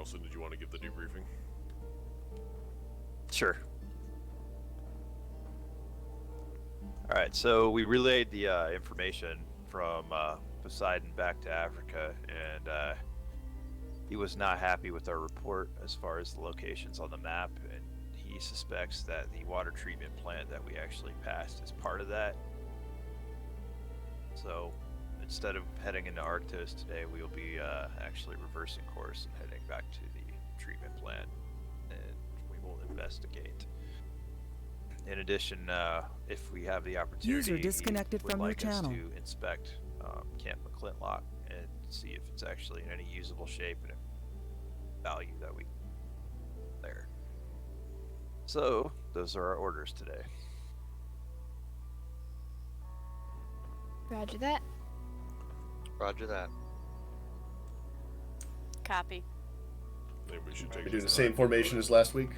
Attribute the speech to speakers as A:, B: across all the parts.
A: Nelson, did you want to give the debriefing?
B: Sure. Alright, so we relayed the information from Poseidon back to Africa, and he was not happy with our report as far as the locations on the map, and he suspects that the water treatment plant that we actually passed is part of that. So instead of heading into Arctos today, we'll be actually reversing course and heading back to the treatment plant, and we will investigate. In addition, if we have the opportunity,
C: User disconnected
B: would
C: from your
B: like us
C: channel.
B: to inspect Camp McClintock and see if it's actually in any usable shape and value that we there. So those are our orders today.
D: Roger that.
E: Roger that.
F: Copy.
A: I think we should take
G: We do
A: this
G: the same
A: time.
G: formation as last week?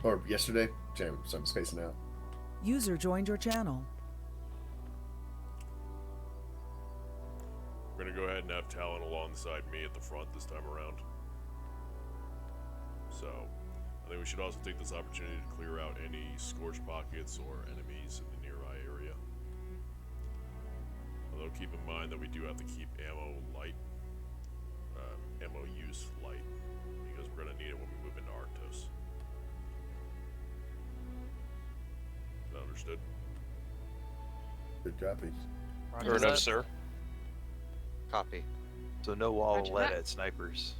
G: Or yesterday? Damn, so I'm spacing out.
C: User joined your channel.
A: We're going to go ahead and have Talon alongside me at the front this time around. So, I think we should also take this opportunity to clear out any scorched pockets or enemies in the nearby area. Although keep in mind that we do have to keep ammo light, ammo use light, because we're going to need it when we move into Arctos. Is that understood?
G: Good copy.
H: Fair enough, sir.
E: Copy.
B: So no wall
F: Roger
B: lead
F: that.
B: at snipers.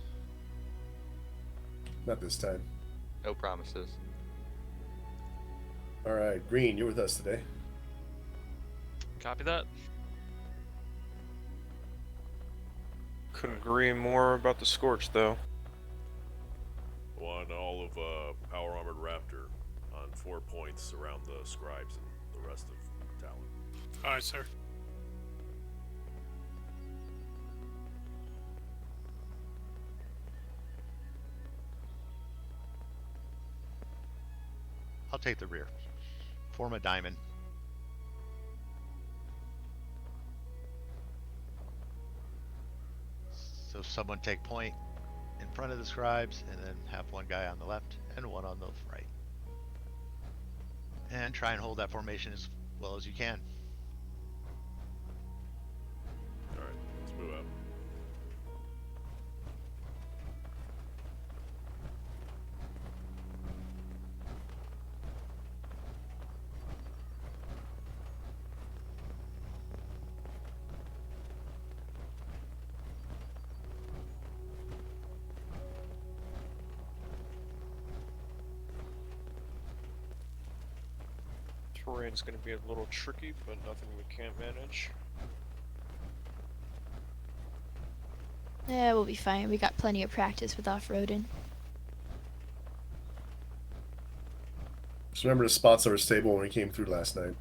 G: Not this time.
E: No promises.
G: Alright, Green, you're with us today.
H: Copy that. Couldn't agree more about the Scorch, though.
A: On all of Power Armored Raptor on 4 points around the scribes and the rest of Talon.
I: Aye, sir.
J: I'll take the rear. Form a diamond. So someone take point in front of the scribes, and then have one guy on the left and one on the right. And try and hold that formation as well as you can.
A: Alright, let's move out.
H: Terrain's gonna be a little tricky, but nothing we can't manage.
D: Yeah, we'll be fine. We got plenty of practice with off-roading.
G: Just remember the spots that were stable when we came through last night.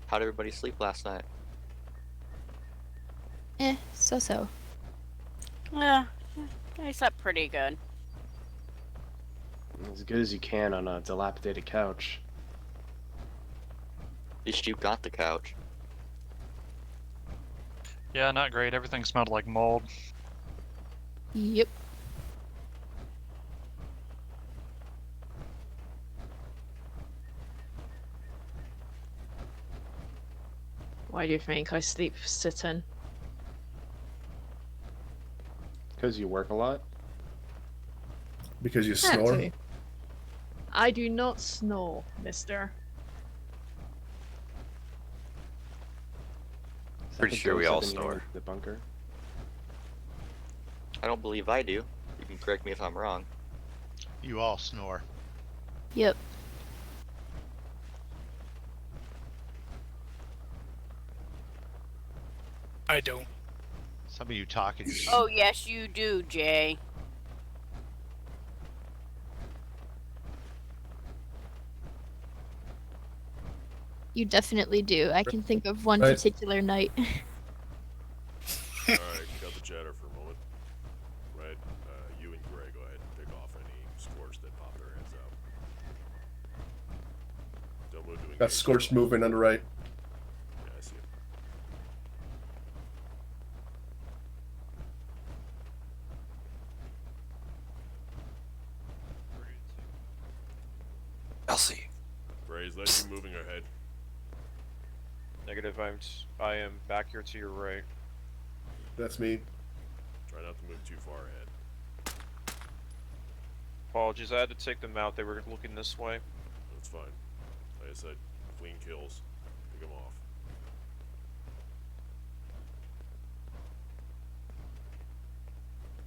E: How'd everybody sleep last night?
D: So.
F: Yeah, I slept pretty good.
K: As good as you can on a dilapidated couch.
E: At least you got the couch.
I: Yeah, not great. Everything smelled like mold.
D: Yep.
L: Why do you think I sleep sitting?
K: Because you work a lot?
G: Because you
L: Had
G: snore?
L: to. I do not snore, mister.
K: Is that
B: Pretty
K: the
B: sure we
K: ghost
B: all
K: I've been hearing
B: snore.
K: in the bunker?
E: I don't believe I do. You can correct me if I'm wrong.
J: You all snore.
D: Yep.
I: I don't.
J: Some of you talk and you
F: Oh, yes, you do, Jay.
D: You definitely do. I can think of one
G: Right.
D: particular night.
A: chatter for a moment. Right, you and Gray go ahead and pick off any Scorched that pop their heads out. Don't move to engage.
G: Got Scorched moving on the right.
A: Yeah, I see it.
B: Elsie.
A: Gray's letting you moving ahead.
H: Negative. I am back here to your right.
G: That's me.
A: Try not to move too far ahead.
H: Apologies, I had to take them out. They were looking this way.
A: That's fine. Like I said, clean kills. Pick them off.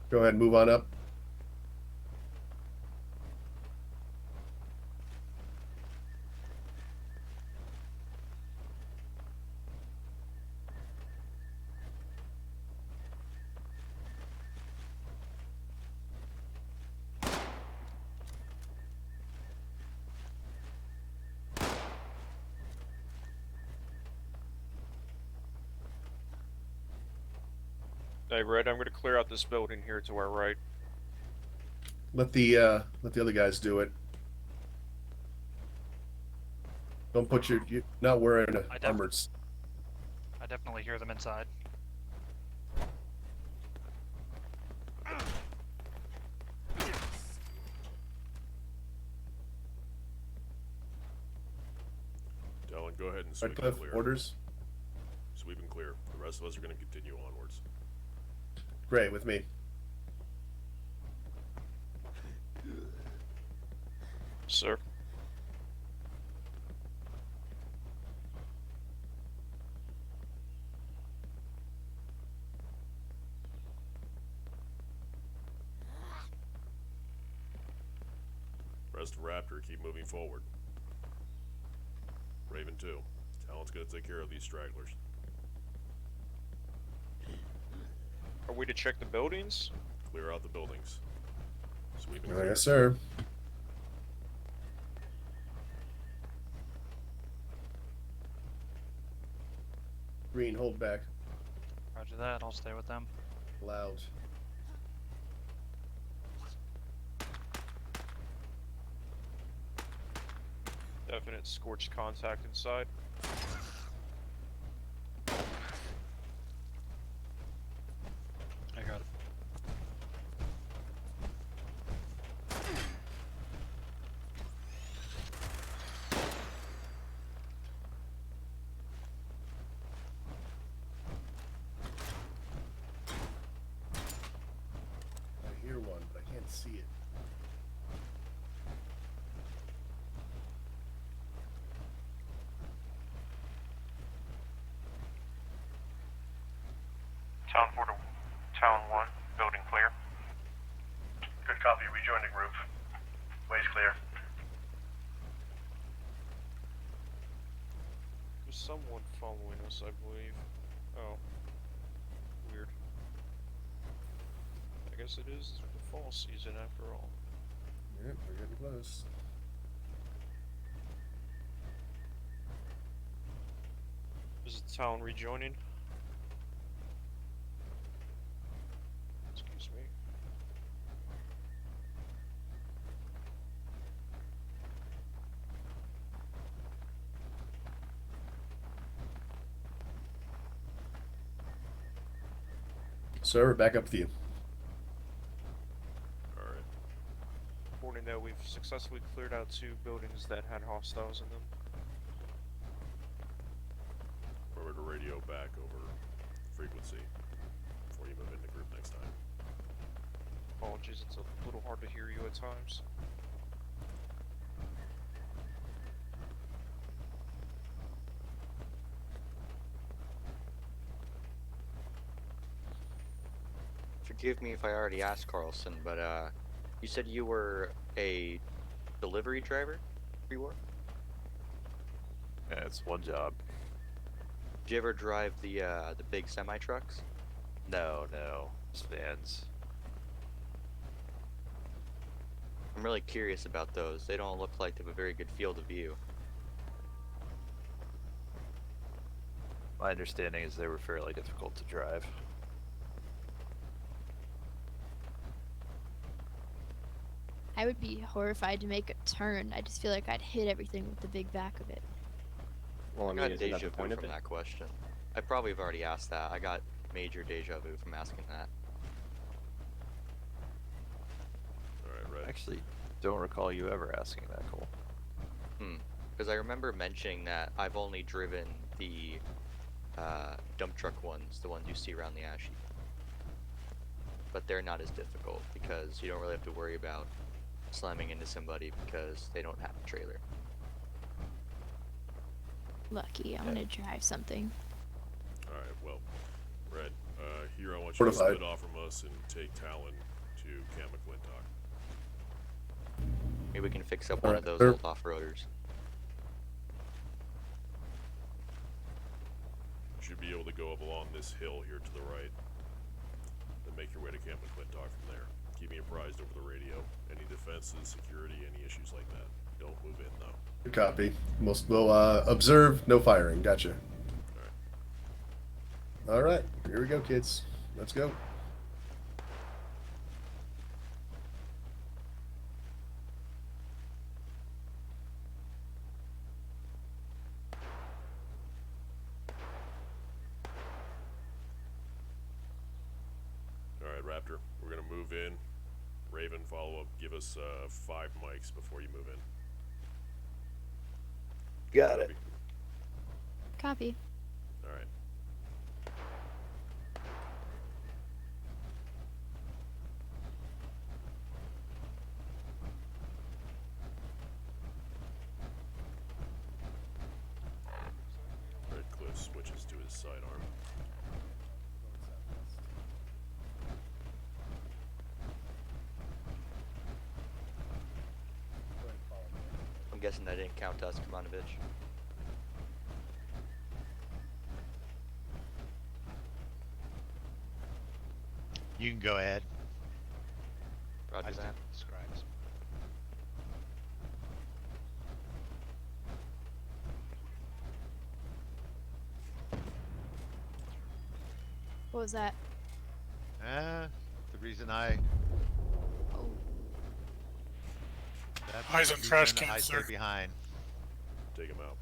G: Go ahead and move on up.
H: Hey, Red, I'm going to clear out this building here to our right.
G: Let the other guys do it. Don't put you're not wearing armored.
I: I definitely hear them inside.
A: Dylan, go ahead and sweep and
G: Redcliff,
A: clear.
G: orders.
A: Sweep and clear. The rest of us are going to continue onwards.
G: Gray with me.
H: Sir.
A: Rest of Raptor, keep moving forward. Raven 2. Talon's going to take care of these stragglers.
H: Are we to check the buildings?
A: Clear out the buildings. Sweep and
G: Oh,
A: clear.
G: yes, sir. Green, hold back.
I: Roger that, I'll stay with them.
G: Loud.
H: Definite scorched contact inside.
I: I got it.
G: I hear one, but I can't see it.
H: Town 4 to Town 1, building clear.
M: Good copy, rejoin the group. Way's clear.
H: There's someone following us, I believe. Oh. Weird. I guess it is the fall season after all.
G: Yep, we're getting close.
H: Is the town rejoining? Excuse me.
G: Sir, we're back up with you.
A: Alright.
H: Reporting that we've successfully cleared out 2 buildings that had hostiles in them.
A: Remember to radio back over frequency before you move into group next time.
H: Apologies, it's a little hard to hear you at times.
E: Forgive me if I already asked Carlson, but you said you were a delivery driver pre-war?
B: Yeah, it's one job.
E: Did you ever drive the big semi trucks?
B: No, it's vans.
E: I'm really curious about those. They don't look like they have a very good field of view.
B: My understanding is they were fairly difficult to drive.
D: I would be horrified to make a turn. I just feel like I'd hit everything with the big back of it.
K: Well, I
E: I
K: mean,
E: got
K: isn't that
E: deja
K: the
E: vu
K: point of
E: from
K: it?
E: that question. I probably have already asked that. I got major deja vu from asking that.
A: Alright, Red.
B: I actually don't recall you ever asking that, Cole.
E: Because I remember mentioning that I've only driven the dump truck ones, the ones you see around the ash heap. But they're not as difficult because you don't really have to worry about slamming into somebody because they don't have a trailer.
D: Lucky, I want to drive something.
A: Alright, well, Red, here I want you to
G: Fortified.
A: split off from us and take Talon to Cam McClintock.
E: Maybe we can fix up
G: All
E: one
G: right,
E: of those
G: sir.
E: old off-roaders.
A: You should be able to go up along this hill here to the right. Then make your way to Camp McClintock from there. Keep me apprised over the radio. Any defenses, security, any issues like that. Don't move in, though.
G: Good copy. We'll observe, no firing. Gotcha. All right, here we go, kids. Let's go.
A: Alright, Raptor, we're gonna move in. Raven, follow up. Give us 5 mics before you move in.
B: Got it.
D: Copy.
A: Alright. Redcliff switches to his sidearm.
E: I'm guessing that didn't count us, Kermanovich.
J: You can go ahead.
E: Roger
J: I just
E: that.
J: have scribes.
D: What was that?
J: The reason I.
D: Oh,
J: That's
M: Eyes
J: the
M: on trash
J: reason I
M: cans,
J: stay
M: sir.
J: behind.
A: Take him out.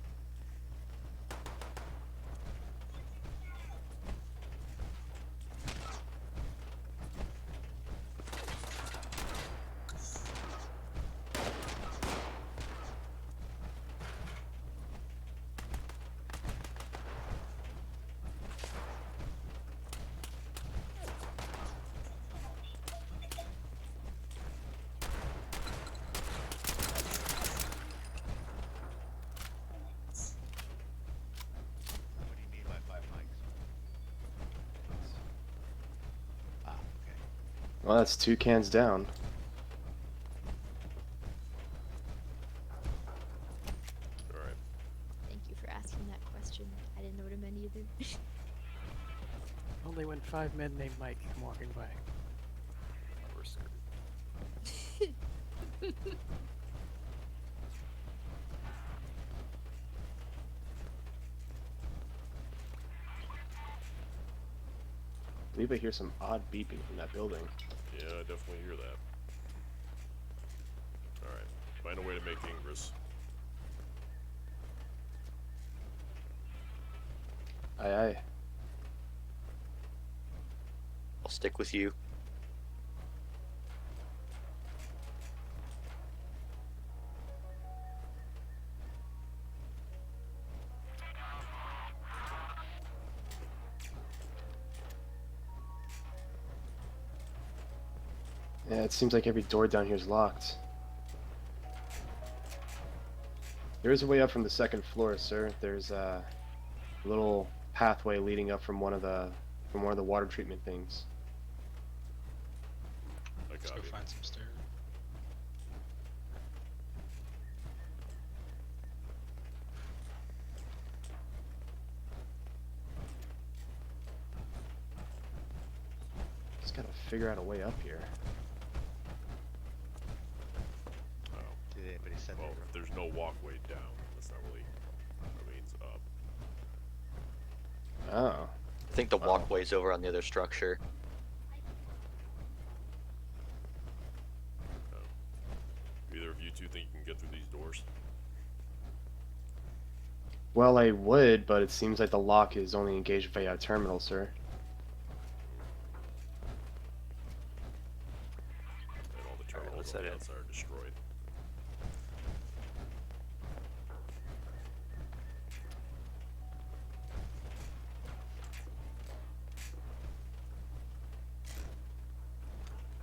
J: What do you mean by 5 mics? Ah, okay.
K: Well, that's 2 cans down.
A: Alright.
D: thank you for asking that question. I didn't know what it meant either.
N: Only when 5 men named Mike come walking by.
A: We're screwed.
K: I believe I hear some odd beeping from that building.
A: Yeah, I definitely hear that. Alright. Find a way to make Ingress.
K: Aye, aye.
E: I'll stick with you.
K: Yeah, it seems like every door down here is locked. There is a way up from the 2nd floor, sir. There's a little pathway leading up from one of the water treatment things.
I: Let's go find some stairs.
K: Just gotta figure out a way up here.
A: Oh.
J: Did anybody send
A: Well,
J: me?
A: there's no walkway down. That's not really. That means up.
K: Oh.
E: I think the walkway's over on the other structure.
A: you two think you can get through these doors?
K: Well, I would, but it seems like the lock is only engaged via a terminal, sir.
A: And all the terminals
B: let's
A: on the
B: head in.
A: outside are destroyed.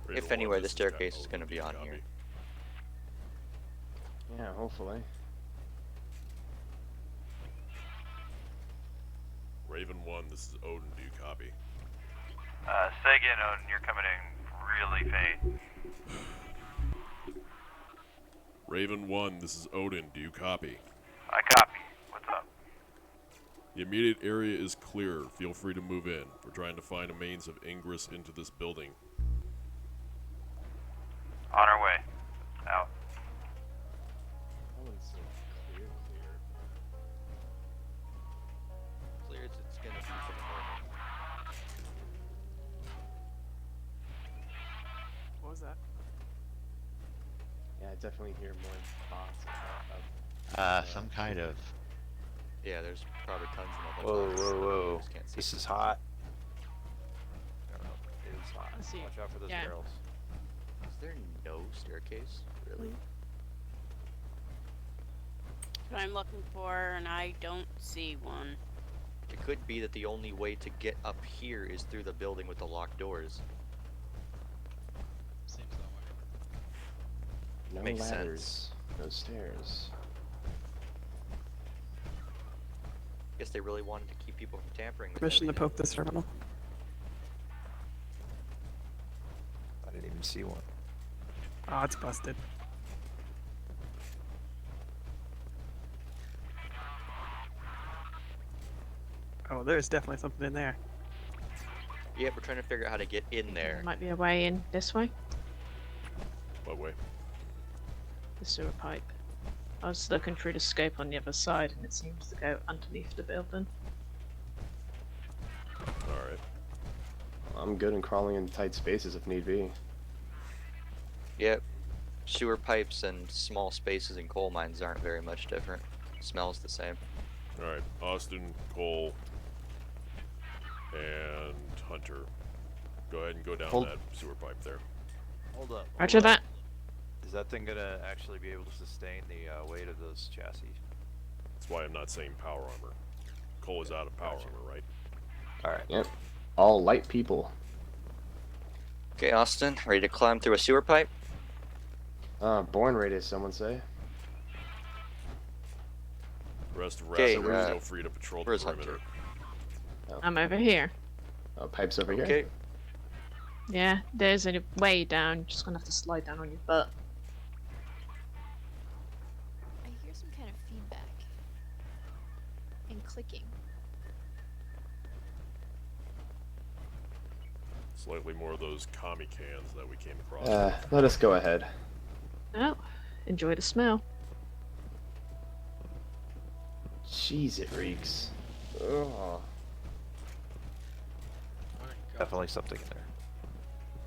E: If anywhere, the staircase is going to be on here.
K: Yeah, hopefully.
A: Raven 1, this is Odin, do you copy?
M: Say again, Odin, you're coming in really faint.
A: Raven 1, this is Odin, do you copy?
M: I copy. What's up?
A: The immediate area is clear. Feel free to move in. We're trying to find a means of ingress into this building.
M: On our way. Out.
E: Clear as it's going to be for the moment.
N: What was that?
K: Yeah, I definitely hear more bots.
J: Some kind of.
E: Yeah, there's probably tons of them.
B: Whoa, whoa, whoa.
E: Just can't see
B: This
E: them.
B: is hot. I don't know. It is hot.
F: I see.
B: Watch out for those
F: Yeah.
B: barrels.
E: Is there no staircase? Really?
F: What I'm looking for, and I don't see one.
E: It could be that the only way to get up here is through the building with the locked doors.
I: Seems that way.
K: No
E: Makes
K: ladders,
E: sense.
K: no stairs.
E: Guess they really wanted to keep people from tampering with
N: Permission to
E: everything.
N: poke this terminal.
B: I didn't even see one.
N: Oh, it's busted. Oh, there's definitely something in there.
E: Yeah, we're trying to figure out how to get in there.
L: Might be a way in this way.
A: What way?
L: The sewer pipe. I was looking through the scope on the other side, and it seems to go underneath the building.
A: Alright.
K: I'm good in crawling in tight spaces if need be.
E: Yep. Sewer pipes and small spaces in coal mines aren't very much different. Smells the same.
A: Alright, Austin, Cole, and Hunter. Go ahead and go down
K: Hold-
A: that sewer pipe there.
B: Hold up.
L: Roger that.
B: Is that thing gonna actually be able to sustain the weight of those chassis?
A: That's why I'm not saying power armor. Cole is out of power
B: Gotcha.
A: armor, right?
B: Alright.
K: Yep. All light people.
E: Okay, Austin, ready to climb through a sewer pipe?
K: Born radius, someone say.
A: The rest of
E: Okay,
A: Rasmus feel free to patrol the
E: where's
A: perimeter.
E: Hunter?
L: I'm over here.
K: Oh, pipes over here.
E: Okay.
L: Yeah, there's a way down. You're just gonna have to slide down on your butt.
D: I hear some kind of feedback and clicking.
A: Slightly more of those commie cans that we came across.
K: Let us go ahead.
L: Oh, enjoy the smell.
K: Jeez, it reeks. Ugh.
B: Definitely something in there.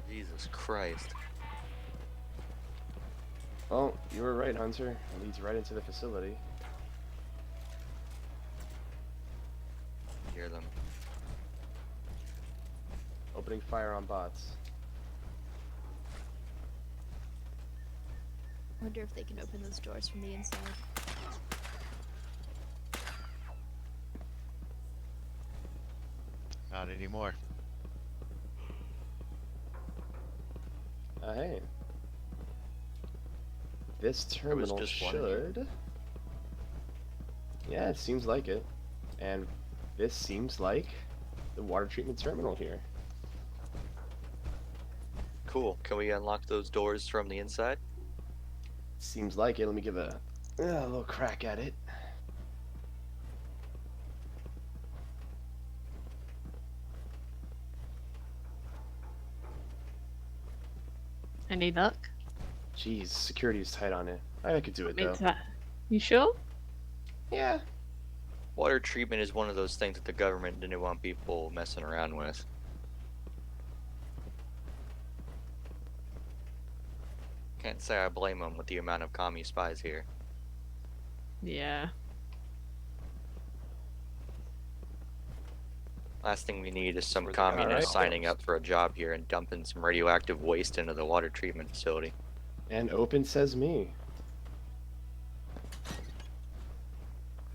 E: Jesus Christ.
K: Oh, you were right, Hunter. It leads right into the facility.
E: Hear them.
K: Opening fire on bots.
D: I wonder if they can open those doors from the inside.
J: Not anymore.
K: Hey. This terminal
E: just one here.
K: should... Yeah, it seems like it. And this seems like the water treatment terminal here.
E: Cool. Can we unlock those doors from the inside?
K: Seems like it. Let me give a little crack at it.
L: Any luck?
K: Jeez, security's tight on it. I could do it though.
L: You sure?
K: Yeah.
E: Water treatment is one of those things that the government didn't want people messing around with. Can't say I blame them with the amount of commie spies here.
L: Yeah.
E: Last thing we need is some
B: where they are
E: communist
B: now.
E: signing up for a job here and dumping some radioactive waste into the water treatment facility.
K: And open says me.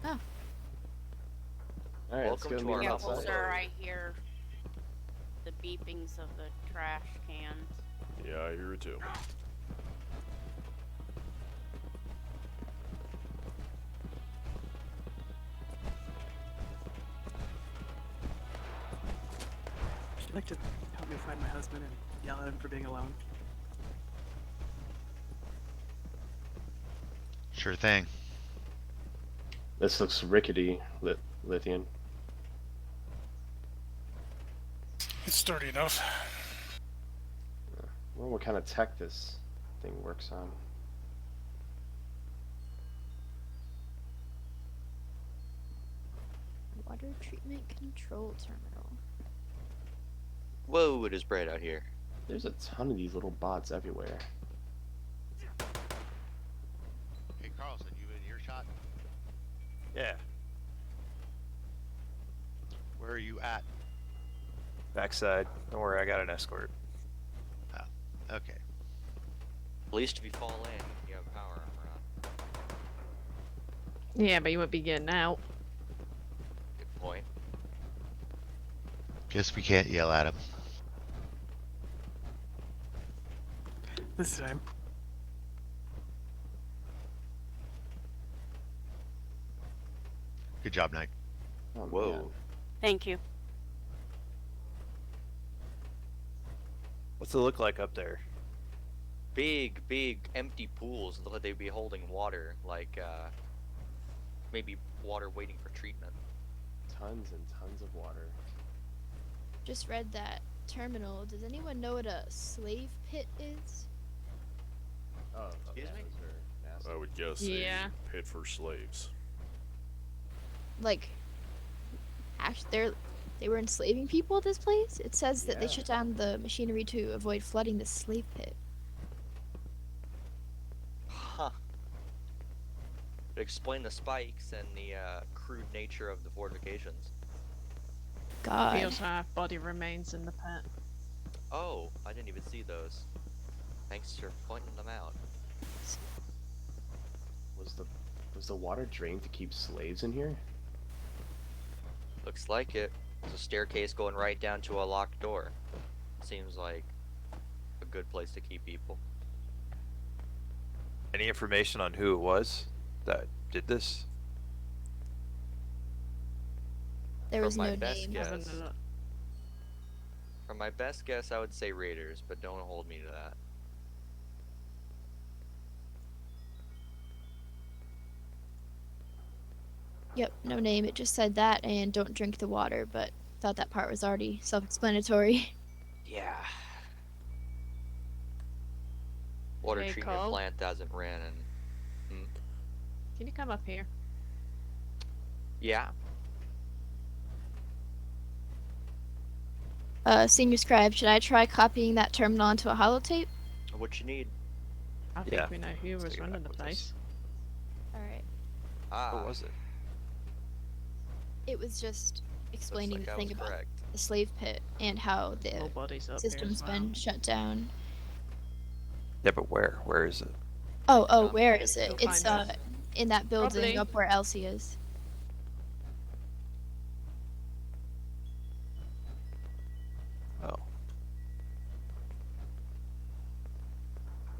D: Oh.
K: All right, let's
E: Welcome
K: go
E: to
K: meet
E: our
K: him
F: Careful,
K: outside.
F: sir. I hear the beepings of the trash cans.
A: Yeah, I hear it too.
N: Would you like to help me find my husband and yell at him for being alone?
J: Sure thing.
K: This looks rickety, Lithian.
M: It's sturdy enough.
K: I wonder what kind of tech this thing works on.
D: Water treatment control terminal.
E: Whoa, it is bright out here.
K: There's a ton of these little bots everywhere.
J: Hey, Carlson, you in earshot?
B: Yeah.
J: Where are you at?
B: Backside. Don't worry, I got an escort.
J: Oh, okay.
E: At least if you fall in, you have power armor on.
L: Yeah, but you won't be getting out.
E: Good point.
J: Guess we can't yell at him.
N: This time.
J: Good job, Knight.
K: Oh,
E: Whoa.
K: man.
F: Thank you.
B: What's it look like up there?
E: Big empty pools. Look like they'd be holding water, like maybe water waiting for treatment.
K: Tons and tons of water.
D: Just read that terminal. Does anyone know what a slave pit is?
K: Oh,
E: Excuse me?
K: those are nasty.
A: I would guess
L: Yeah.
A: a pit for slaves.
D: Like, actually, they were enslaving people at this place? It says that they
K: Yeah.
D: shut down the machinery to avoid flooding the slave pit.
E: Huh. It explain the spikes and the crude nature of the fortifications.
L: We
D: God.
L: also have body remains in the pit.
E: Oh, I didn't even see those. Thanks for pointing them out.
K: Was the water drained to keep slaves in here?
E: Looks like it. There's a staircase going right down to a locked door. Seems like a good place to keep people.
B: Any information on who it was that did this?
D: There was
E: From my
D: no
E: best
D: name.
E: guess.
L: Having a look.
E: From my best guess, I would say Raiders, but don't hold me to that.
D: Yep, no name. It just said that and don't drink the water, but thought that part was already self-explanatory.
E: Yeah. Water
L: Hey,
E: treatment
L: Carl?
E: plant hasn't ran in.
L: Can you come up here?
E: Yeah.
D: Senior Scribe, should I try copying that terminal onto a holotape?
E: What you need?
L: I think
B: Yeah.
L: we know who
B: Let's
L: was
B: take it
L: running
B: back
L: the
B: with us.
L: place.
D: Alright.
E: Ah.
B: What was it?
D: It was just explaining
E: like
D: the
E: I
D: thing
E: was
D: about
E: correct.
D: the slave pit and how the
L: All bodies up here
D: system's
L: as well.
D: been shut down.
B: Yeah, but where? Where is it?
D: Oh, where is it?
L: You'll
D: It's
L: find us.
D: in that building
L: Probably.
D: up where Elsie is.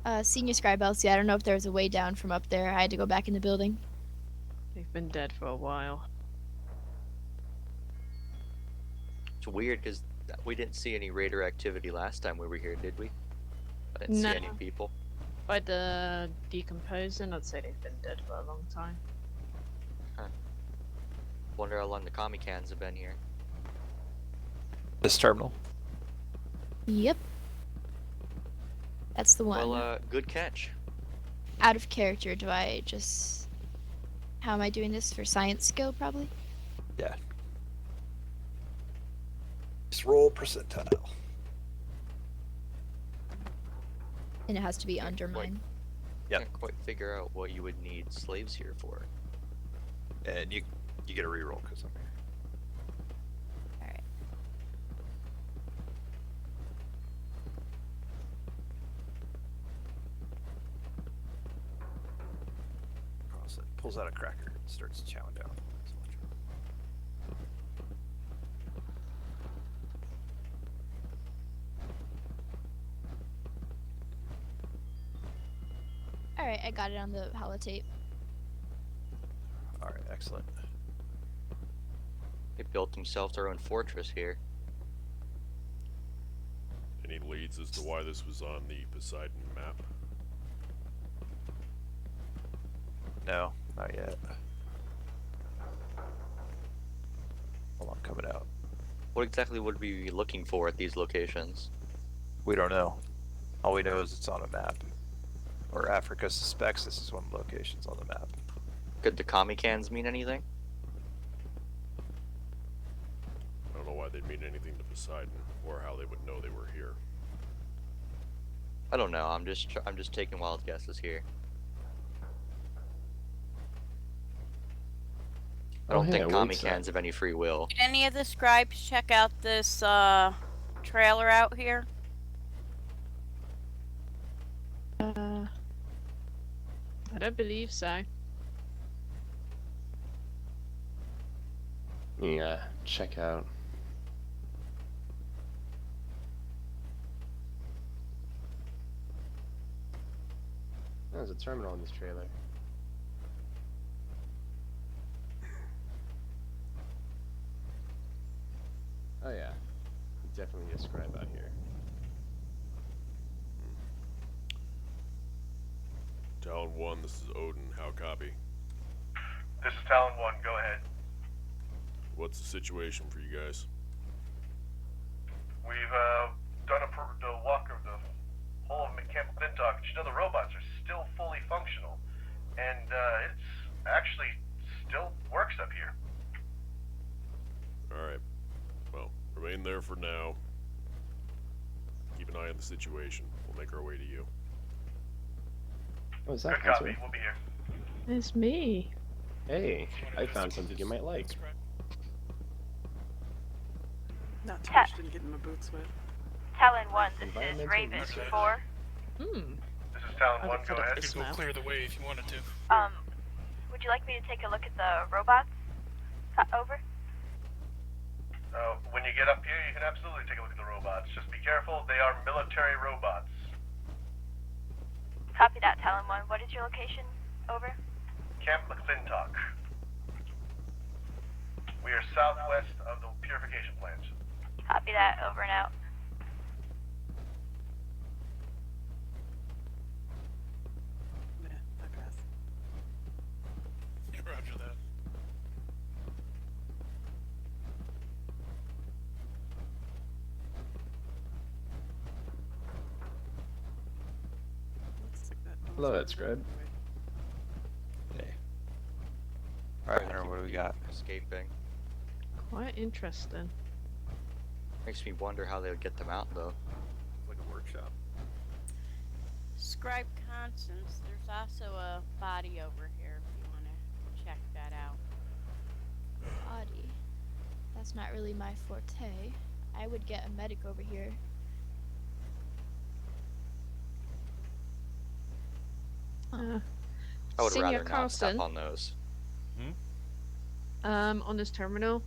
B: Oh.
D: Senior Scribe Elsie, I don't know if there was a way down from up there. I had to go back in the building.
L: They've been dead for a while.
E: It's weird because we didn't see any raider activity last time we were here, did we? I didn't
L: No.
E: see any people.
L: By the decomposing, I'd say they've been dead for a long time.
E: Wonder how long the commie cans have been here.
B: This terminal?
D: Yep. That's the one.
E: Well, good catch.
D: Out of character, do I just... How am I doing this for science skill, probably?
B: Yeah. Just roll percentile.
D: And it has to be undermined.
B: Yep.
E: Can't quite figure out what you would need slaves here for.
B: And you get a reroll because I'm here.
D: Alright.
B: Pulls out a cracker and starts chowing down.
D: Alright, I got it on the holotape.
B: Alright, excellent.
E: They built themselves their own fortress here.
A: Any leads as to why this was on the Poseidon map?
B: No, not yet. Hold on, coming out.
E: What exactly would we be looking for at these locations?
B: We don't know. All we know is it's on a map. Or Africa suspects this is one of the locations on the map.
E: Could the commie cans mean anything?
A: I don't know why they'd mean anything to Poseidon, or how they would know they were here.
E: I don't know. I'm just taking wild guesses here. I don't think commie cans have any free will.
F: Did any of the scribes check out this trailer out here?
L: I don't believe so.
K: Yeah, check out. There's a terminal in this trailer. Oh yeah, definitely a scribe out here.
A: Talon 1, this is Odin. How copy?
M: This is Talon 1, go ahead.
A: What's the situation for you guys?
M: We've done the walk of the whole of Camp McClintock. You know, the robots are still fully functional. And it's actually still works up here.
A: Alright. Well, remain there for now. Keep an eye on the situation. We'll make our way to you.
K: Oh, is that
M: Good copy, we'll be here.
L: It's me.
K: Hey, I found something you might like.
N: Not too interested in getting my boots wet.
O: Talon 1, this is
K: Environmental
O: Raven
K: research.
O: 4.
M: This is Talon 1, go ahead.
I: You can go clear the way if you wanted to.
O: Would you like me to take a look at the robots? Over.
M: When you get up here, you can absolutely take a look at the robots. Just be careful, they are military robots.
O: Copy that, Talon 1. What is your location? Over.
M: Camp McClintock. We are southwest of the purification plant.
O: Copy that. Over and out.
N: Nah, digress.
I: Roger that.
K: Hello, Ed Scribe.
B: Hey. Alright, Hunter, what do we got?
E: Escaping.
L: Quite interesting.
E: Makes me wonder how they would get them out, though.
B: Like a workshop.
F: Scribe Constance, there's also a body over here if you want to check that out.
D: Body. That's not really my forte. I would get a medic over here.
E: I would
L: Senior
E: rather not step
L: Carlson,
E: on those.
L: on this terminal,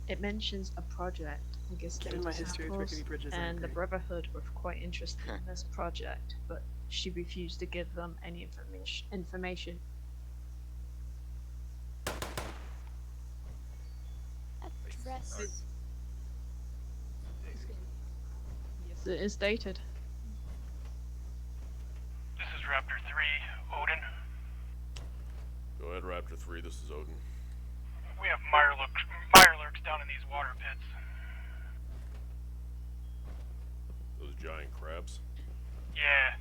L: it mentions a project. I guess
N: Given my history with rickety bridges, I'm
L: and the
N: great.
L: Brotherhood were quite interested in this project, but she refused to give them any information.
D: Address.
L: Yes, it is dated.
M: This is Raptor 3, Odin.
A: Go ahead, Raptor 3, this is Odin.
M: We have Mirelurks down in these water pits.
A: Those giant crabs?
M: Yeah.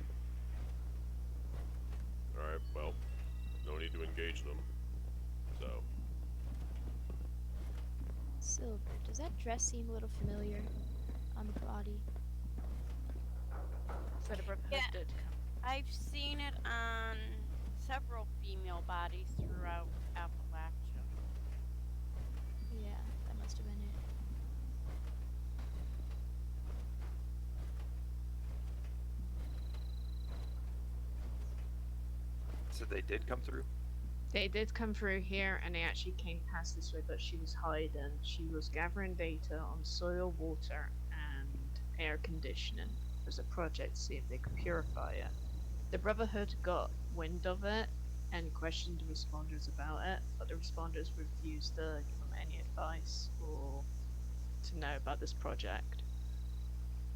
A: Alright, well, no need to engage them. So,
D: Silver. Does that dress seem a little familiar on the body?
L: So the Brotherhood
F: Yeah.
L: did
F: I've seen it on several female bodies throughout Appalachia.
D: Yeah, that must have been it.
B: So they did come through?
L: They did come through here, and they actually came past this way, but she was hiding. She was gathering data on soil, water, and air conditioning. There's a project to see if they could purify it. The Brotherhood got wind of it and questioned the responders about it, but the responders refused to give them any advice or to know about this project.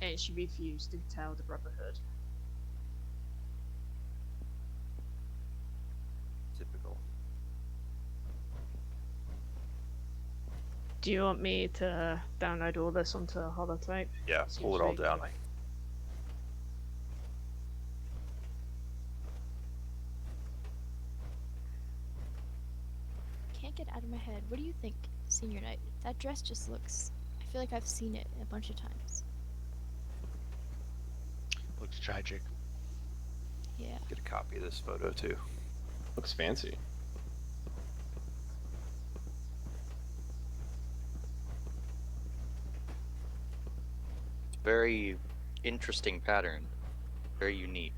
L: And she refused to tell the Brotherhood.
B: Typical.
L: Do you want me to download all this onto a holotape?
B: Yeah,
L: Seems
B: pull it all
L: really
B: down.
L: quick.
D: Can't get out of my head. What do you think, Senior Knight? That dress just looks... I feel like I've seen it a bunch of times.
J: Looks tragic.
D: Yeah.
B: Get a copy of this photo too.
K: Looks fancy.
E: Very interesting pattern. Very unique.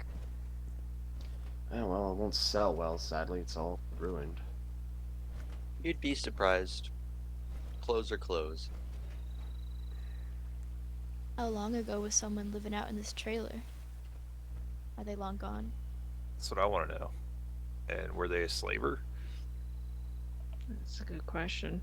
K: Oh, well, it won't sell well, sadly. It's all ruined.
E: You'd be surprised. Clothes are clothes.
D: How long ago was someone living out in this trailer? Are they long gone?
B: That's what I want to know. And were they a slaver?
L: That's a good question.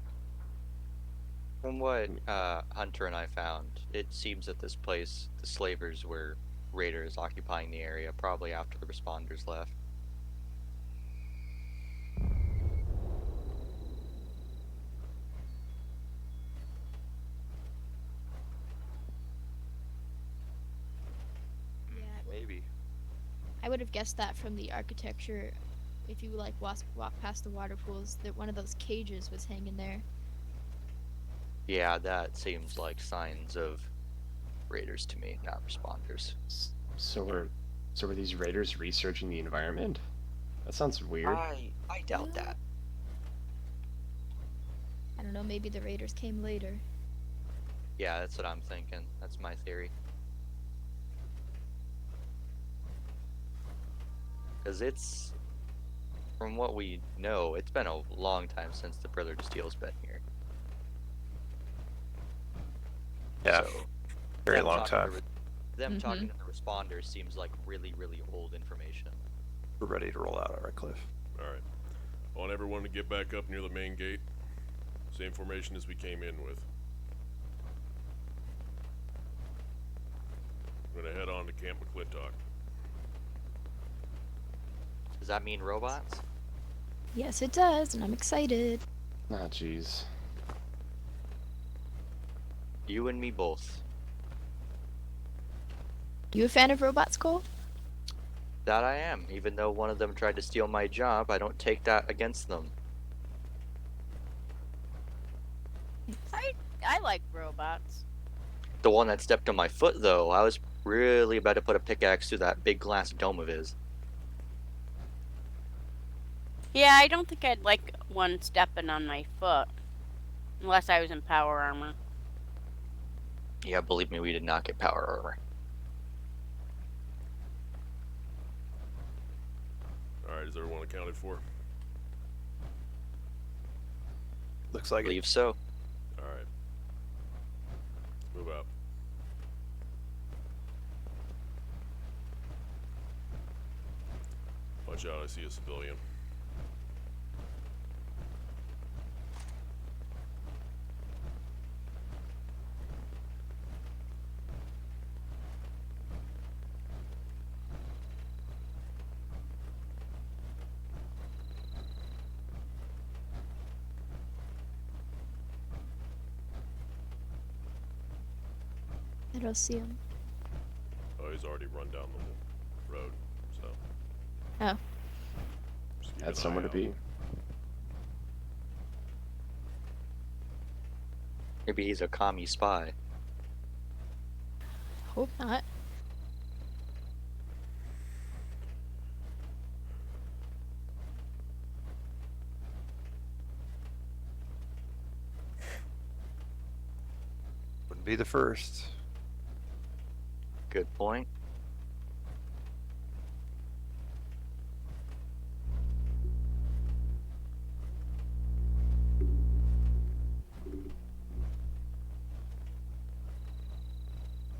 E: From what Hunter and I found, it seems that this place, the slavers were raiders occupying the area probably after the responders left.
D: Yeah,
B: Maybe.
D: I would have guessed that from the architecture. If you like walk past the water pools, that one of those cages was hanging there.
E: Yeah, that seems like signs of raiders to me, not responders.
K: So were these raiders researching the environment? That sounds weird.
E: I doubt that.
D: I don't know, maybe the raiders came later.
E: Yeah, that's what I'm thinking. That's my theory. Because it's, from what we know, it's been a long time since the Brother of Steel's been here.
B: Yeah,
E: So,
B: very
E: them
B: long
E: talking to
B: time.
E: them talking to the responders seems like really, really old information.
B: We're ready to roll out at Redcliff.
A: Alright. I want everyone to get back up near the main gate. Same formation as we came in with. I'm gonna head on to Camp McClintock.
E: Does that mean robots?
D: Yes, it does, and I'm excited.
K: Ah, jeez.
E: You and me both.
D: You a fan of robots, Cole?
E: That I am. Even though one of them tried to steal my job, I don't take that against them.
F: I like robots.
E: The one that stepped on my foot, though, I was really about to put a pickaxe through that big glass dome of his.
F: Yeah, I don't think I'd like one stepping on my foot. Unless I was in power armor.
E: Yeah, believe me, we did not get power armor.
A: Alright, is everyone accounted for?
B: Looks like
E: I believe so.
A: Alright. Move out. Watch out, I see a civilian.
D: I don't see him.
A: Oh, he's already run down the road, so.
D: Oh.
A: just keep
K: Had
A: an eye
K: somewhere to
A: out.
K: be.
E: Maybe he's a commie spy.
D: Hope not.
B: be the first.
E: Good point.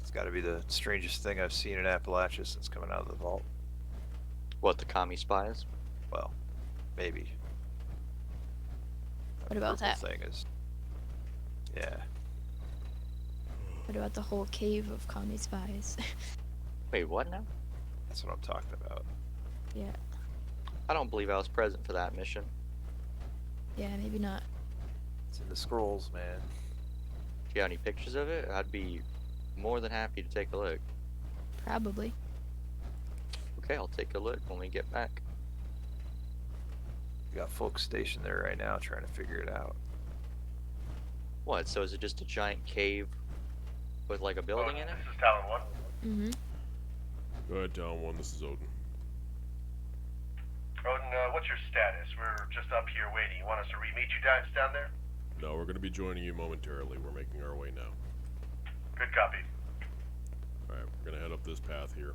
B: It's got to be the strangest thing I've seen in Appalachia since coming out of the vault.
E: What, the commie spies?
B: Well, maybe.
D: What about that?
B: Thing is, yeah.
D: What about the whole cave of commie spies?
E: Wait, what now?
B: That's what I'm talking about.
D: Yeah.
E: I don't believe I was present for that mission.
D: Yeah, maybe not.
B: It's in the scrolls, man.
E: If you got any pictures of it, I'd be more than happy to take a look.
D: Probably.
E: Okay, I'll take a look when we get back.
B: We got folks stationed there right now trying to figure it out.
E: What, so is it just a giant cave with like a building in it?
M: This is Talon 1.
D: Mm-hmm.
A: Go ahead, Talon 1, this is Odin.
M: Odin, what's your status? We're just up here waiting. You want us to re-meet you down there?
A: No, we're going to be joining you momentarily. We're making our way now.
M: Good copy.
A: Alright, we're going to head up this path here.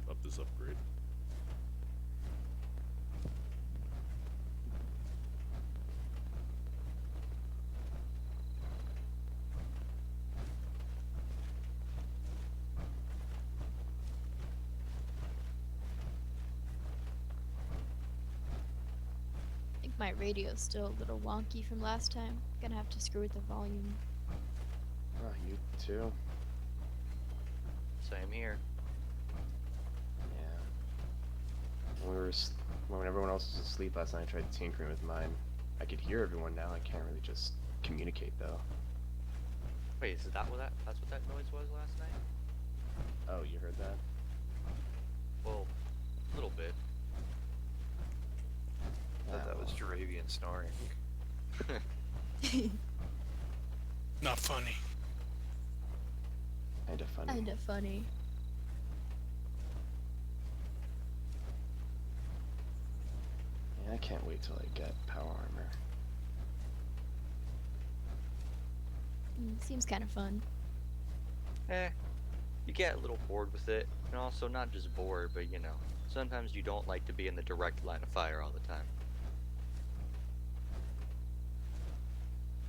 A: Up this upgrade.
D: I think my radio's still a little wonky from last time. Gonna have to screw with the volume.
K: Oh, you too.
E: Same here.
K: Yeah. When everyone else was asleep last night, I tried tinkering with mine. I could hear everyone now. I can't really just communicate though.
E: Wait, is that's what that noise was last night?
K: Oh, you heard that?
E: Well, a little bit.
B: I thought that was Jaravian snoring.
I: Not funny.
K: Kinda funny.
D: Kinda funny.
K: Yeah, I can't wait till I get power armor.
D: Seems kind of fun.
E: You get a little bored with it, and also not just bored, but you know, sometimes you don't like to be in the direct line of fire all the time.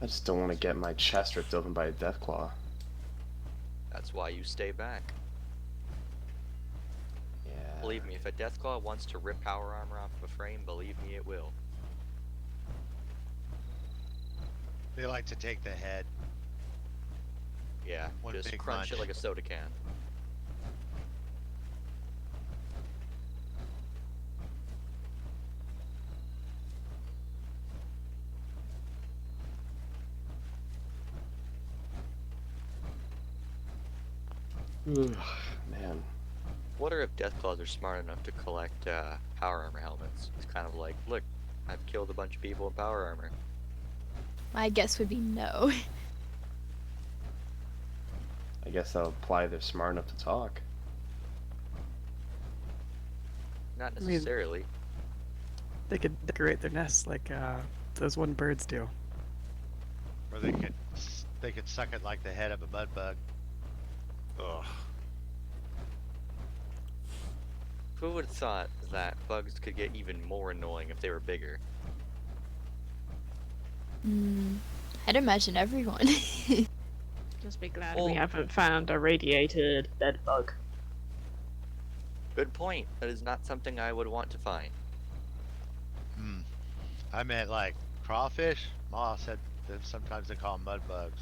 K: I just don't want to get my chest ripped open by a deathclaw.
E: That's why you stay back.
K: Yeah.
E: Believe me, if a Deathclaw wants to rip power armor off of a frame, believe me, it will.
J: They like to take the head.
E: Yeah,
J: One
E: just
J: big
E: crunch it
J: munch.
E: like a soda can.
K: Man.
E: Wonder if Deathclaws are smart enough to collect power armor helmets. It's kind of like, look, I've killed a bunch of people in power armor.
D: My guess would be no.
K: I guess that'll imply they're smart enough to talk.
E: Not
N: I mean-
E: necessarily.
N: They could decorate their nests like those wooden birds do.
J: Or they could suck it like the head of a mud bug.
B: Ugh.
E: Who would have thought that bugs could get even more annoying if they were bigger?
D: I'd imagine everyone.
L: Just be glad
E: Well-
L: we haven't found a radiated bed bug.
E: Good point. That is not something I would want to find.
J: I meant like crawfish. Ma said that sometimes they call them mud bugs.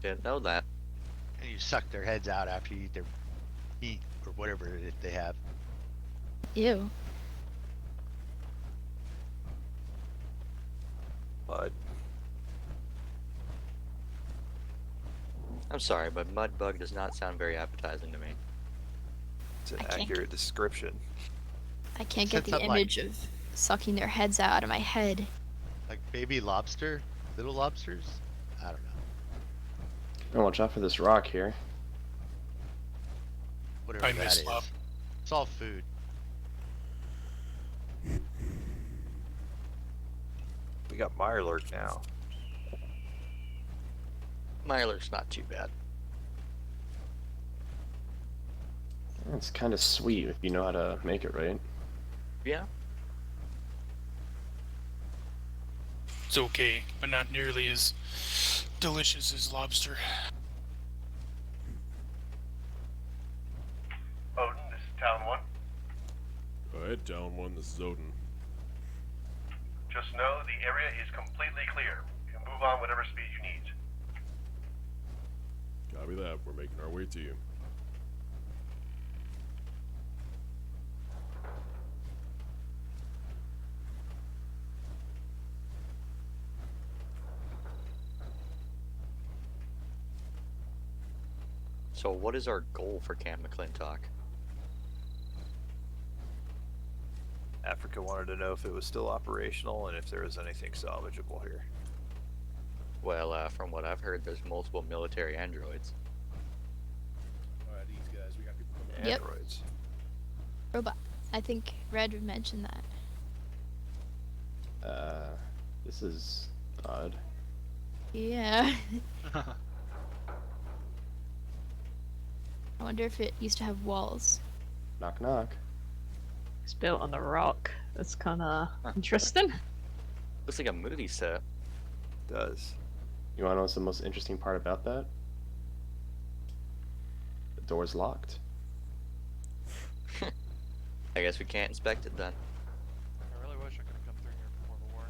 E: Didn't know that.
J: And you suck their heads out after you eat their meat or whatever they have.
D: Ew.
B: But
E: I'm sorry, but mud bug does not sound very appetizing to me.
B: it's an
D: I can't
B: accurate description.
D: I can't
J: Said
D: get the
J: something like-
D: image of sucking their heads out of my head.
J: Like baby lobster? Little lobsters? I don't know.
K: Oh, watch out for this rock here.
J: Whatever
I: I
J: that
I: miss
J: is.
I: love.
J: It's all food.
B: We We got Mirelurk now.
E: Myler's not too bad.
K: It's kind of sweet if you know how to make it right.
E: Yeah.
I: It's okay, but not nearly as delicious as lobster.
M: Odin, this is Town 1.
A: Go ahead, Town 1, this is Odin.
M: Just know the area is completely clear. You can move on whatever speed you need.
A: Copy that, we're making our way to you.
E: So what is our goal for Camp McClintock?
B: Africa wanted to know if it was still operational and if there was anything salvageable here.
E: Well, from what I've heard, there's multiple military androids.
G: Alright, these guys, we got people coming.
D: Yep.
B: Androids.
D: Robot. I think Red mentioned that.
K: This is odd.
D: Yeah. I wonder if it used to have walls.
K: Knock knock.
L: It's built on a rock. That's kind of interesting.
E: Looks like a movie set.
B: It does.
K: You wanna know what's the most interesting part about that? The door's locked.
E: I guess we can't inspect it then.
H: I really wish I could have come through here before the war.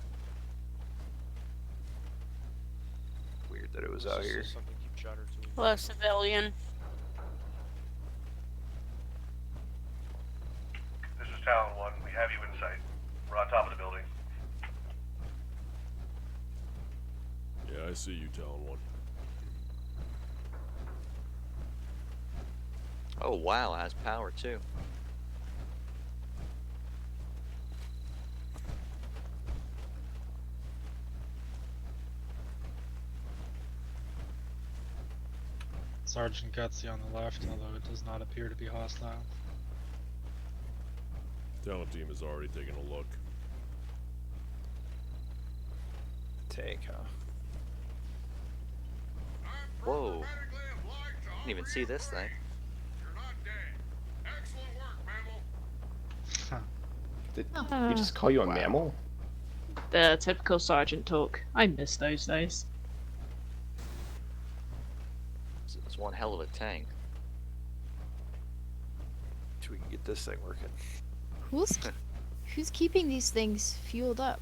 B: Weird that it was
H: This
B: out
H: is
B: here.
H: just something keep chatter to me.
F: Hello, civilian.
M: This is Town 1. We have you in sight. We're on top of the building.
A: Yeah, I see you, Town 1.
E: Oh wow, it has power too.
P: Sergeant Gutsy on the left, although it does not appear to be hostile.
A: Talent team has already taken a look.
B: Tank, huh?
E: Whoa. Didn't even see this thing.
K: Did he just call you a mammal?
L: The typical sergeant talk. I miss those days.
E: It's one hell of a tank.
B: So we can get this thing working.
D: Who's keeping these things fueled up?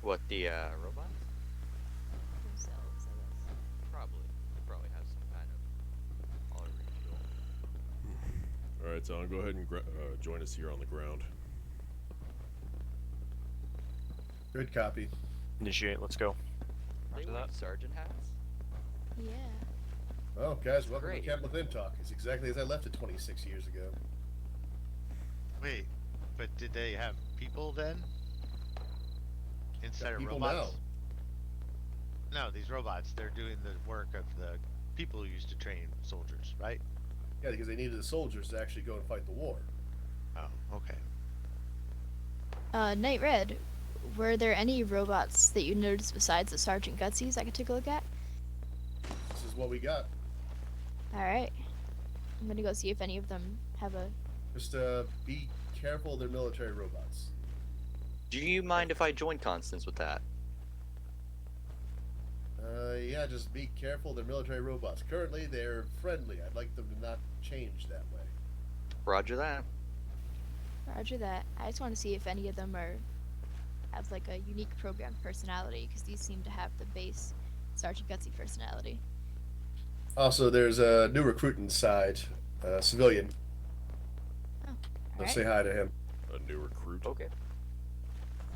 E: What, the robot?
D: Themselves, I guess.
E: Probably. They probably have some kind of auto refuel.
A: Alright, Town, go ahead and join us here on the ground.
G: Good copy.
B: Initiate, let's go.
E: They
H: Roger
E: wear
H: that.
E: sergeant hats?
D: Yeah.
G: Well, guys, welcome
E: Great.
G: to Camp McClintock. It's exactly as I left it 26 years ago.
J: Wait, but did they have people then? Instead
G: Got
J: of
G: people
J: robots? No, these robots, they're doing the work of the people who used to train soldiers, right?
G: Yeah, because they needed the soldiers to actually go and fight the war.
J: Oh, okay.
D: Night Red, were there any robots that you noticed besides the Sergeant Gutsies I could take a look at?
G: This is what we got.
D: Alright. I'm gonna go see if any of them have a...
G: Just be careful, they're military robots.
E: Do you mind if I join Constance with that?
G: Yeah, just be careful, they're military robots. Currently, they're friendly. I'd like them to not change that way.
E: Roger that.
D: Roger that. I just want to see if any of them have like a unique program personality, because these seem to have the base Sergeant Gutsy personality.
G: Also, there's a new recruit inside, civilian.
D: Oh,
G: Let's
D: alright.
G: say hi to him.
A: A new recruit.
E: Okay.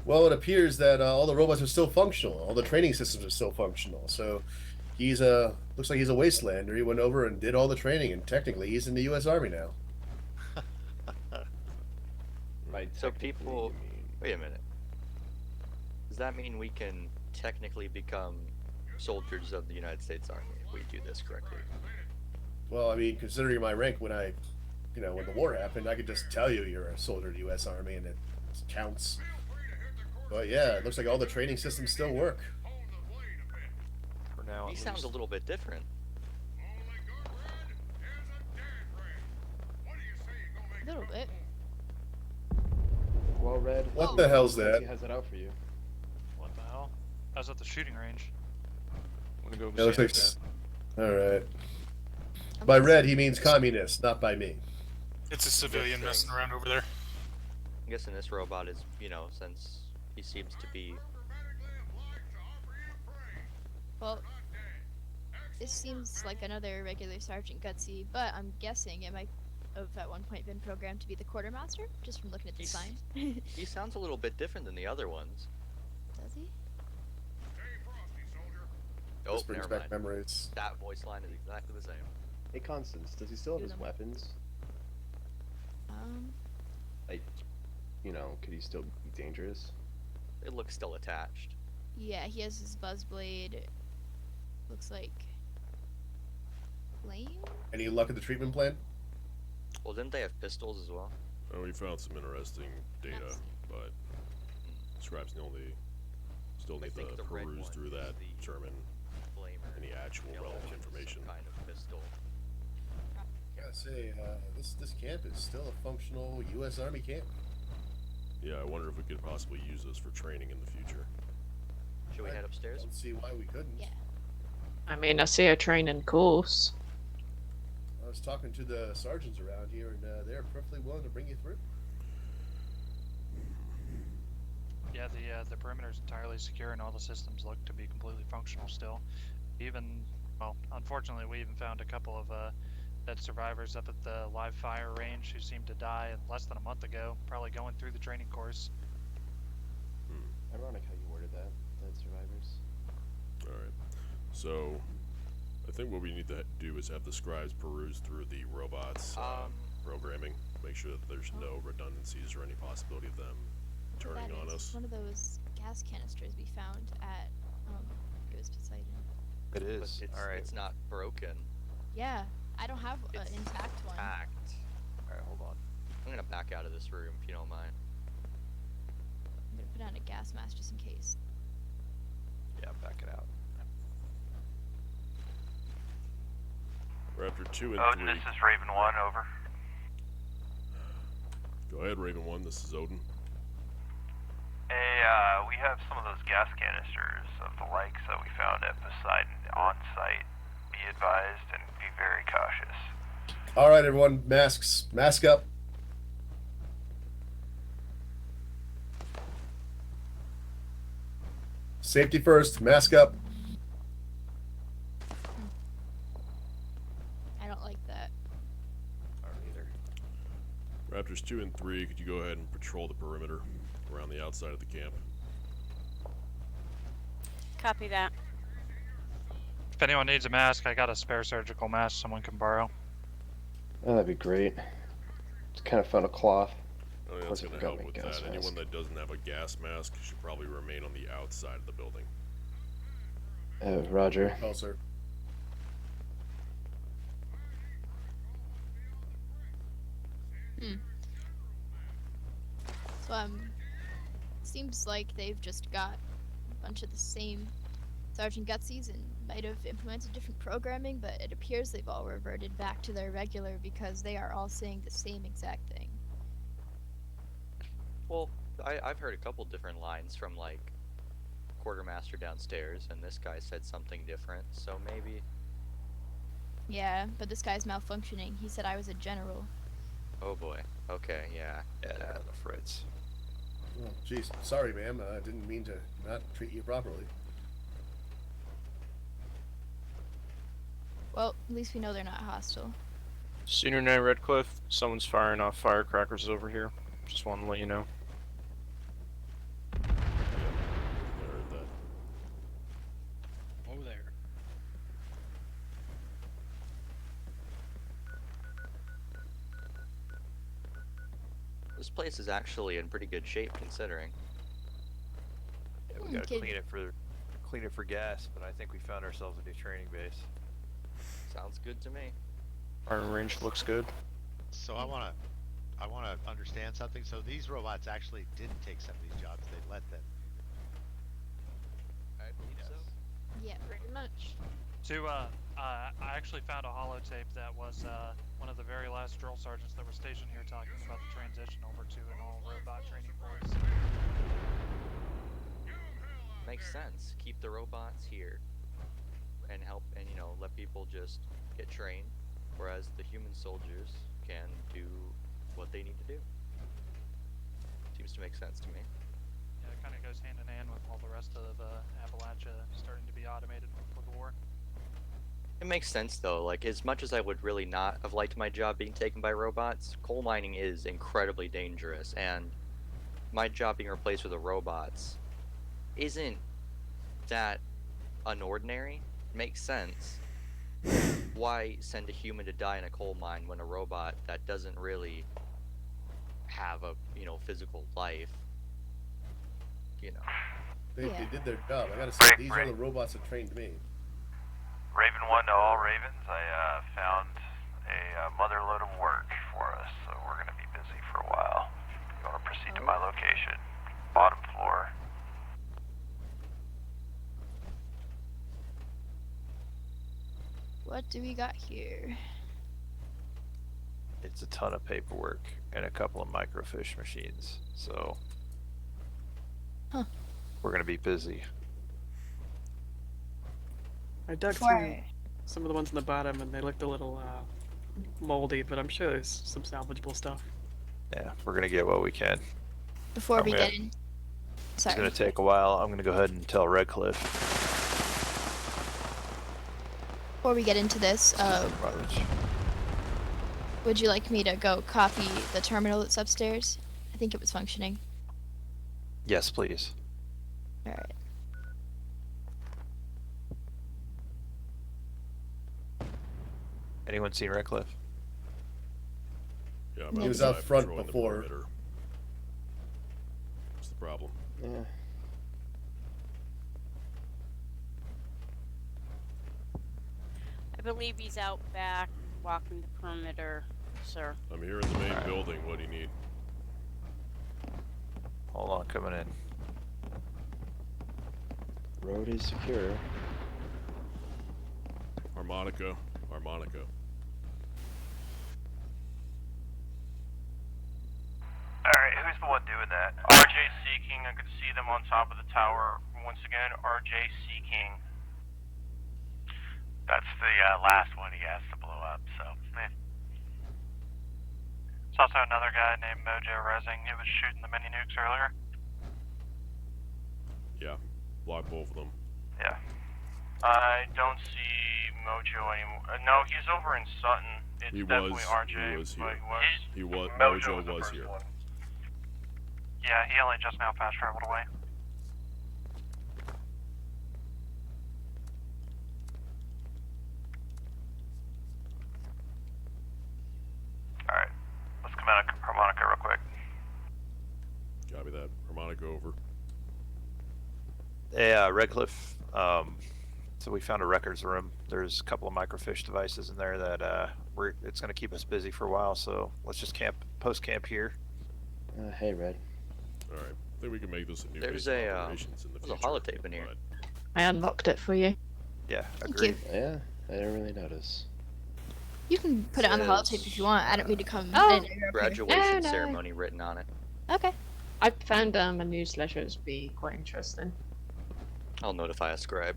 G: Well, it appears that all the robots are still functional. All the training systems are still functional. So, he's looks like he's a wastelander. He went over and did all the training, and technically, he's in the U.S. Army now.
K: Right.
E: So people... Wait a minute. Does that mean we can technically become soldiers of the United States Army if we do this correctly?
G: Well, I mean, considering my rank when when the war happened, I could just tell you you're a soldier of the U.S. Army, and it counts. But yeah, it looks like all the training systems still work.
B: For now,
E: He
B: at
E: sounds
B: least.
E: a little bit different.
D: A little bit.
K: Well, Red.
G: What the hell's
K: Nancy
G: that?
K: has it out for you.
P: What the hell? I was at the shooting range.
K: I'm gonna go.
G: It looks like.
K: scan
G: All right. By red, he means communist, not by me.
I: It's a civilian messing around over there.
E: I'm guessing this robot is, you know, since he seems to be.
D: Well, this seems like another regular Sergeant Gutsy, but I'm guessing it might have at one point been programmed to be the quartermaster, just from looking at the sign.
E: He sounds a little bit different than the other ones.
D: Does he?
E: Oh,
G: This brings
E: never
G: back
E: mind.
G: memories.
E: That voice line is exactly the same.
K: Hey, Constance, does he still have his weapons? Like, you know, could he still be dangerous?
E: It looks still attached.
D: Yeah, he has his buzz blade. Looks like flame.
G: Any luck at the treatment plant?
E: Well, didn't they have pistols as well?
A: Well, we found some interesting data, but scribes still need to
E: think the red
A: peruse
E: one
A: through
E: is
A: that,
E: the
A: determine
E: flamer.
A: any actual
E: Yellow
A: relevant
E: one's
A: information.
E: some kind of pistol.
G: Gotta say, this camp is still a functional U.S. Army camp.
A: Yeah, I wonder if we could possibly use this for training in the future.
E: Should we head upstairs?
G: Don't see why we couldn't.
D: Yeah.
L: I mean, I see a training course.
G: I was talking to the sergeants around here, and they're perfectly willing to bring you through.
P: Yeah, the perimeter's entirely secure and all the systems look to be completely functional still. Even, well, unfortunately, we even found a couple of dead survivors up at the live fire range who seemed to die less than a month ago, probably going through the training course.
K: Ironic how you worded that. Dead survivors.
A: Alright. So, I think what we need to do is have the scribes peruse through the robots' programming, make sure that there's no redundancies or any possibility of them turning
D: That
A: on
D: is
A: us.
D: one of those gas canisters we found at it was Poseidon.
B: It
E: But
B: is.
E: it's,
B: All right.
E: it's not broken.
D: Yeah, I don't have an
E: It's
D: intact one.
E: Intact.
B: All right, hold on.
E: I'm gonna back out of this room if you don't mind.
D: I'm gonna put on a gas mask just in case.
B: Yeah, back it out.
A: Raptor 2 and
M: Odin,
A: 3.
M: this is Raven 1, over.
A: Go ahead, Raven 1, this is Odin.
M: Hey, we have some of those gas canisters of the likes that we found at Poseidon on site. Be advised and be very cautious.
G: All right, everyone, masks, mask up. Safety first, mask up.
D: I don't like that.
B: I don't either.
A: Raptors 2 and 3, could you go ahead and patrol the perimeter around the outside of the camp?
F: Copy that.
P: If anyone needs a mask, I got a spare surgical mask someone can borrow.
K: Oh, that'd be great. It's kind of fun a cloth.
A: Oh, yeah,
K: Plus,
A: that's
K: I
A: going to
K: forgot
A: help
K: my
A: with
K: gas
A: that. Anyone
K: mask.
A: that doesn't have a gas mask should probably remain on the outside of the building.
K: Roger.
G: Oh, sir.
D: So seems like they've just got a bunch of the same Sergeant Gutsies and might have implemented different programming, but it appears they've all reverted back to their regular because they are all saying the same exact thing.
E: Well, I've heard a couple different lines from like quartermaster downstairs, and this guy said something different. So maybe.
D: Yeah, but this guy's malfunctioning. He said I was a general.
E: Oh boy. Okay. Yeah.
B: Yeah, the Fritz.
G: Oh, jeez, sorry, ma'am. I didn't mean to not treat you properly.
D: Well, at least we know they're not hostile.
H: Senior 9 Redcliff, someone's firing off firecrackers over here. Just wanted to let you know.
A: I heard that.
I: Oh, there.
E: This place is actually in pretty good shape considering.
B: Yeah, we gotta clean it for gas, but I think we found ourselves a new training base.
E: Sounds good to me.
H: Firing range looks good.
J: So I wanna understand something. So these robots actually didn't take some of these jobs. They let them.
L: much.
P: I actually found a holotape that was one of the very last drill sergeants that were stationed here talking about the transition over to an all-robot training force.
E: Makes sense. Keep the robots here and help, and let people just get trained, whereas the human soldiers can do what they need to do. Seems to make sense to me.
P: Yeah, it kind of goes hand in hand with all the rest of Appalachia starting to be automated for the war.
E: It makes sense though. Like, as much as I would really not have liked my job being taken by robots, coal mining is incredibly dangerous, and my job being replaced with the robots isn't that unordinary. Makes sense. Why send a human to die in a coal mine when a robot that doesn't really have a physical life?
G: They did their job. I gotta say, these are the robots that trained me.
Q: Raven 1 to all Ravens, I found a mother load of work for us, so we're going to be busy for a while. You want to proceed to my location, bottom floor.
D: What do we got here?
B: It's a ton of paperwork and a couple of microfiche machines, so we're gonna be busy.
N: I dug
D: Before
N: through some of the ones in the bottom, and they looked a little moldy, but I'm sure there's some salvageable stuff.
B: Yeah, we're gonna get what we can.
D: Before we get in.
B: It's
D: Sorry.
B: gonna take a while. I'm gonna go ahead and tell Redcliff.
D: Before we get into this, would you like me to go copy the terminal that's upstairs? I think it was functioning.
B: Yes, please.
D: Alright.
B: Anyone seen Redcliff?
A: Yeah,
G: He was out front before.
A: What's the problem?
K: Yeah.
F: I believe he's out back, walking the perimeter, sir.
A: I'm here in the main building. What do you need?
B: Hold on, coming in.
K: Road is secure.
A: Harmonica.
Q: Alright, who's the one doing that? RJ Seeking, I could see them on top of the tower. Once again, RJ Seeking. That's the last one he has to blow up, so. There's also another guy named Mojo Resing who was shooting the mini nukes earlier.
A: Yeah, block both of them.
Q: Yeah. I don't see Mojo anymore. No, he's over in Sutton. It's definitely RJ.
A: He was here.
Q: But
A: Mojo was here.
Q: Yeah, he only just now fast traveled away. Alright, let's come out of Harmonica real quick.
A: Copy that. Harmonica over.
B: Hey, Redcliff. So we found a records room. There's a couple of microfiche devices in there that it's going to keep us busy for a while. So let's just post camp here.
K: Hey, Red.
A: All right. I think we can make this a new
E: There's
A: base of operations in the future.
E: a holotape in here.
L: I unlocked it for you.
B: Yeah,
D: Thank
B: agree.
D: you.
K: Yeah, I didn't really notice.
D: You can put it on the holotape if you want. I don't need to come
L: Oh.
D: in and interrupt you.
E: Graduation
L: No.
E: ceremony written on it.
D: Okay.
L: I found a newsletter as be quite interesting.
E: I'll notify a scribe.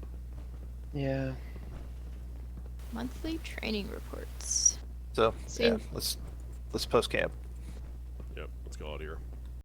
K: Yeah.
D: Monthly training reports.
B: So
D: See-
B: yeah, let's post camp.
A: Yep. Let's go out here.